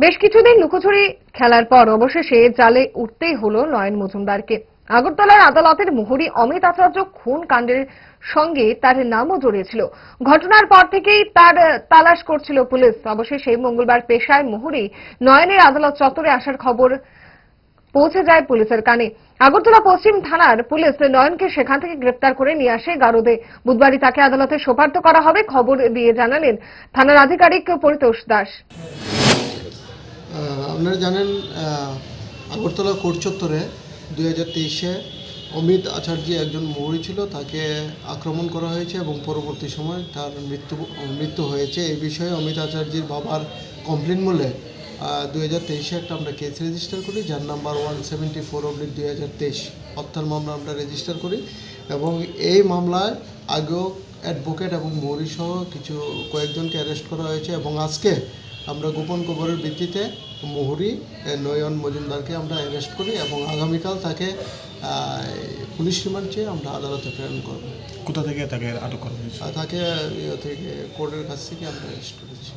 বেশ কিছুদিন লুকোচুরি খেলার পর অবশেষে জালে উঠতেই হলো নয়ন মজুমদারকে। আগরতলার আদালতের মুহুরী অমিত আচার্য খুন কাণ্ডের সঙ্গে তার নামও জড়িয়েছিল। ঘটনার পর থেকেই তার তালাশ করছিল পুলিশ। অবশেষে মঙ্গলবার পেশায় মুহুরী নয়নের আদালত চত্বরে আসার খবর পৌঁছে যায় পুলিশের কানে। আগরতলা পশ্চিম থানার পুলিশ নয়নকে সেখান থেকে গ্রেপ্তার করে নিয়ে আসে গারদে। বুধবারই তাকে আদালতে সোপর্দ করা হবে, খবর দিয়ে জানালেন থানার আধিকারিক পরিতোষ দাস। আপনারা জানেন আগরতলা কোর্ট চত্বরে 2023-এ অমিত আচার্য একজন মৌরি ছিল, তাকে আক্রমণ করা হয়েছে এবং পরবর্তী সময় তার মৃত্যু হয়েছে। এই বিষয়ে অমিত আচার্যের বাবার কমপ্লেন মূলে 2023-এ একটা আমরা কেস রেজিস্টার করি, যার নাম্বার 174/2023 হত্যার মামলা আমরা রেজিস্টার করি। এবং এই মামলায় আগেও অ্যাডভোকেট এবং মৌরি সহ কয়েকজনকে অ্যারেস্ট করা হয়েছে এবং আজকে আমরা গোপন খবরের ভিত্তিতে মুহুরী নয়ন মজুমদারকে আমরা অ্যারেস্ট করি এবং আগামীকাল তাকে পুলিশ রিমান্ড চেয়ে আমরা আদালতে প্রেরণ করব। কোথা থেকে তাকে আটক করা হয়েছে? তাকে থেকে কোর্টের কাছ থেকে আমরা অ্যারেস্ট করেছি।